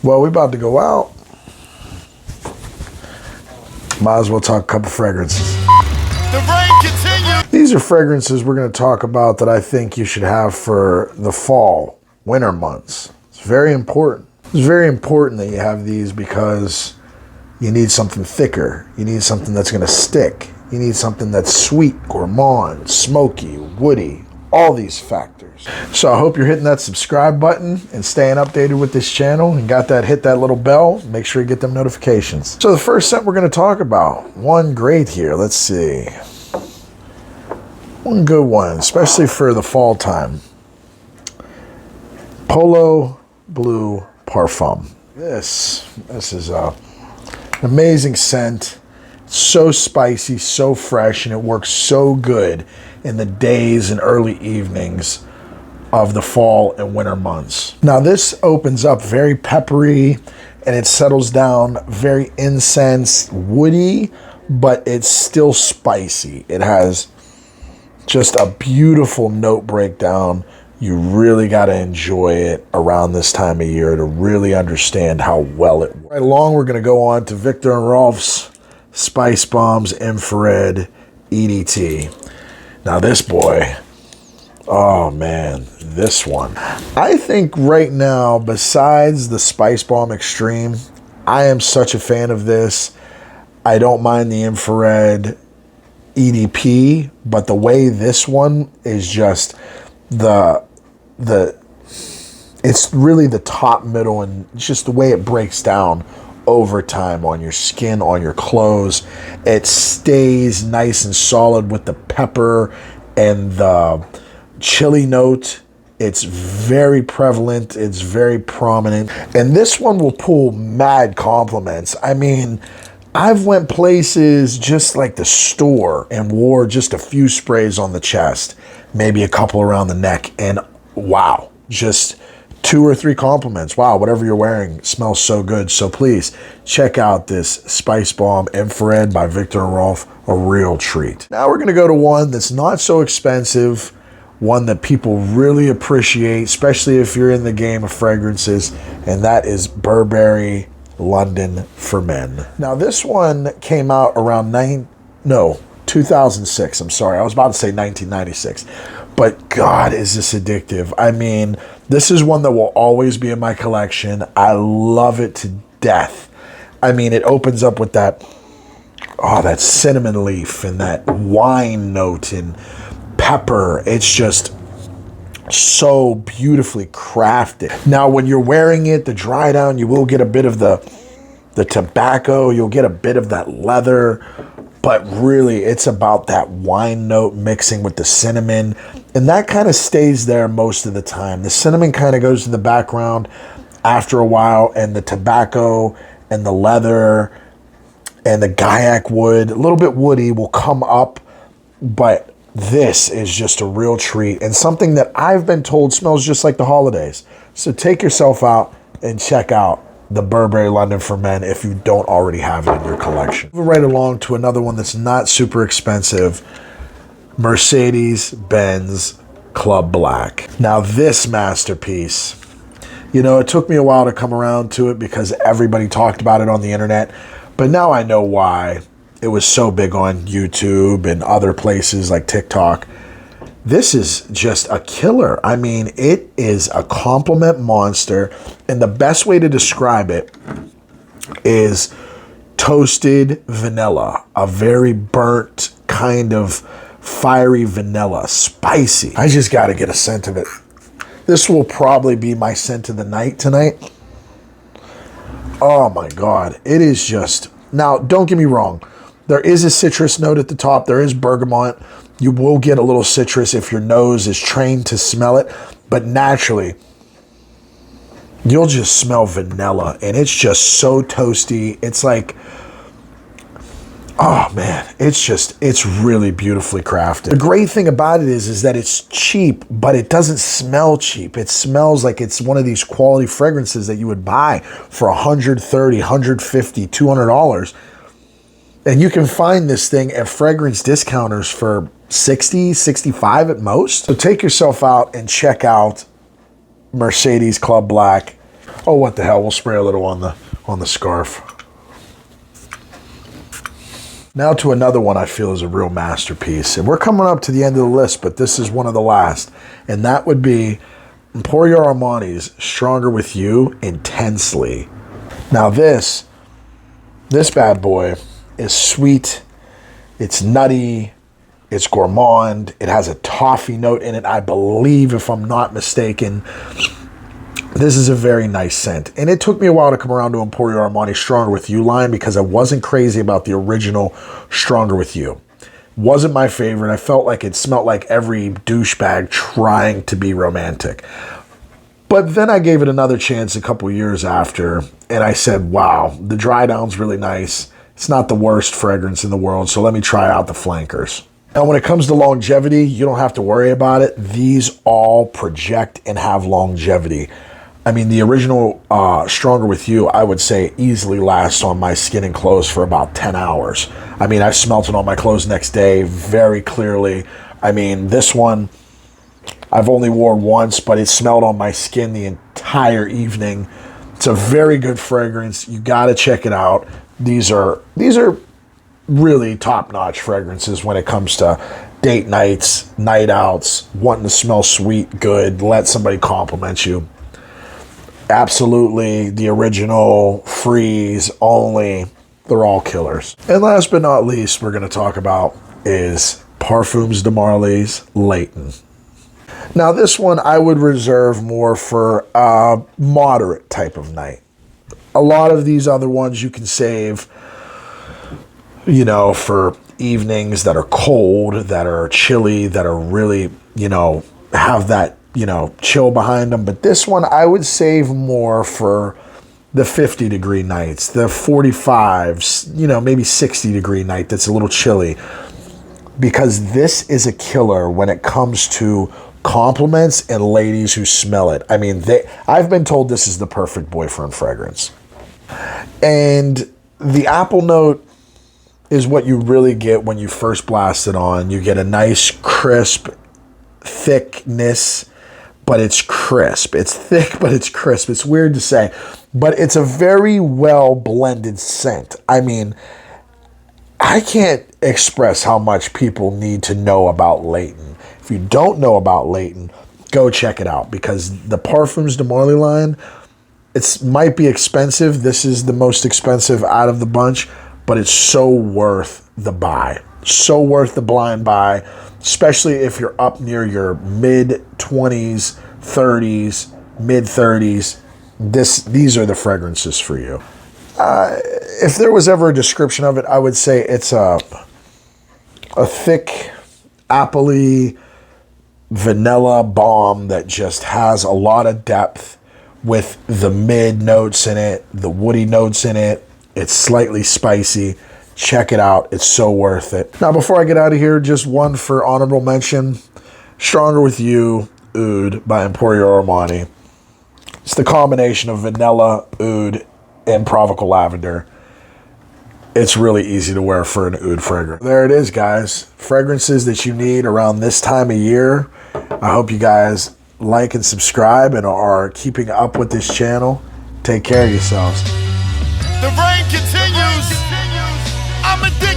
Well, we about to go out. Might as well talk a couple fragrances. The rain continues. These are fragrances we're going to talk about that I think you should have for the fall, winter months. It's very important. It's very important that you have these because you need something thicker. You need something that's going to stick. You need something that's sweet, gourmand, smoky, woody, all these factors. So I hope you're hitting that subscribe button and staying updated with this channel and hit that little bell. Make sure you get them notifications. So the first scent we're going to talk about, one great here. Let's see. One good one, especially for the fall time. Polo Blue Parfum. This is an amazing scent. So spicy, so fresh, and it works so good in the days and early evenings of the fall and winter months. Now this opens up very peppery and it settles down very incense, woody, but it's still spicy. It has just a beautiful note breakdown. You really got to enjoy it around this time of year to really understand how well it works. Right along, we're going to go on to Viktor and Rolf's Spice Bombs Infrared EDT. Now this boy, oh man, this one. I think right now, besides the Spice Bomb Extreme, I am such a fan of this. I don't mind the infrared EDP, but the way this one is just it's really the top, middle, and just the way it breaks down over time on your skin, on your clothes. It stays nice and solid with the pepper and the chili note. It's very prevalent. It's very prominent. And this one will pull mad compliments. I mean, I've went places just like the store and wore just a few sprays on the chest, maybe a couple around the neck, and wow, just 2 or 3 compliments. Wow, whatever you're wearing smells so good. So please check out this Spice Bomb Infrared by Viktor and Rolf, a real treat. Now we're gonna go to one that's not so expensive, one that people really appreciate, especially if you're in the game of fragrances, and that is Burberry London for Men. Now this one came out around 2006. I'm sorry, I was about to say 1996. But God, is this addictive. I mean, this is one that will always be in my collection. I love it to death. I mean, it opens up with that cinnamon leaf and that wine note and pepper. It's just so beautifully crafted. Now, when you're wearing it, the dry down, you will get a bit of the tobacco. You'll get a bit of that leather. But really, it's about that wine note mixing with the cinnamon. And that kind of stays there most of the time. The cinnamon kind of goes to the background after a while. And the tobacco and the leather and the Gaiac wood, a little bit woody, will come up. But this is just a real treat. And something that I've been told smells just like the holidays. So take yourself out and check out the Burberry London for Men if you don't already have it in your collection. Moving right along to another one that's not super expensive, Mercedes-Benz Club Black. Now this masterpiece, you know, it took me a while to come around to it because everybody talked about it on the internet, but now I know why it was so big on YouTube and other places like TikTok. This is just a killer. I mean, it is a compliment monster. And the best way to describe it is toasted vanilla, a very burnt kind of fiery vanilla, spicy. I just got to get a scent of it. This will probably be my scent of the night tonight. Oh my God. It is just, now don't get me wrong. There is a citrus note at the top. There is bergamot. You will get a little citrus if your nose is trained to smell it, but naturally, you'll just smell vanilla, and it's just so toasty. It's like, oh man, it's really beautifully crafted. The great thing about it is that it's cheap, but it doesn't smell cheap. It smells like it's one of these quality fragrances that you would buy for $130, $150, $200. And you can find this thing at fragrance discounters for $60, $65 at most. So take yourself out and check out Mercedes Club Black. Oh, what the hell? We'll spray a little on the scarf. Now to another one I feel is a real masterpiece. And we're coming up to the end of the list, but this is one of the last. And that would be Emporio Armani's Stronger With You Intensely. Now this bad boy is sweet, it's nutty, it's gourmand, it has a toffee note in it, I believe, if I'm not mistaken. This is a very nice scent. And it took me a while to come around to Emporio Armani's Stronger With You line because I wasn't crazy about the original Stronger With You. Wasn't my favorite. I felt like it smelled like every douchebag trying to be romantic. But then I gave it another chance a couple years after, and I said, wow, the dry down's really nice. It's not the worst fragrance in the world, so let me try out the flankers. Now, when it comes to longevity, you don't have to worry about it. These all project and have longevity. I mean, the original Stronger With You, I would say easily lasts on my skin and clothes for about 10 hours. I mean, I smelt it on my clothes next day very clearly. I mean, this one I've only worn once, but it smelled on my skin the entire evening. It's a very good fragrance. You got to check it out. These are really top-notch fragrances when it comes to date nights, night outs, wanting to smell sweet, good, let somebody compliment you. Absolutely, the original, Freeze, Only, they're all killers. And last but not least, we're going to talk about is Parfums de Marly's Layton. Now, this one I would reserve more for a moderate type of night. A lot of these other ones you can save, you know, for evenings that are cold, that are chilly, that are really, you know, have that, you know, chill behind them. But this one I would save more for the 50-degree nights, the 45s, you know, maybe 60-degree night that's a little chilly. Because this is a killer when it comes to compliments and ladies who smell it. I mean, I've been told this is the perfect boyfriend fragrance. And the apple note is what you really get when you first blast it on. You get a nice crisp thickness, but it's crisp. It's thick, but it's crisp. It's weird to say, but it's a very well blended scent. I mean, I can't express how much people need to know about Layton. If you don't know about Layton, go check it out, because the Parfums de Marly line, it might be expensive. This is the most expensive out of the bunch, but it's so worth the buy. So worth the blind buy, especially if you're up near your mid-20s, 30s, mid-30s. These are the fragrances for you. If there was ever a description of it, I would say it's a thick, appley, vanilla bomb that just has a lot of depth with the mid notes in it, the woody notes in it. It's slightly spicy. Check it out. It's so worth it. Now, before I get out of here, just one for honorable mention. Stronger With You, Oud by Emporio Armani. It's the combination of vanilla, oud, and Provocal Lavender. It's really easy to wear for an oud fragrance. There it is, guys. Fragrances that you need around this time of year. I hope you guys like and subscribe and are keeping up with this channel. Take care of yourselves. The rain continues. I'm addicted.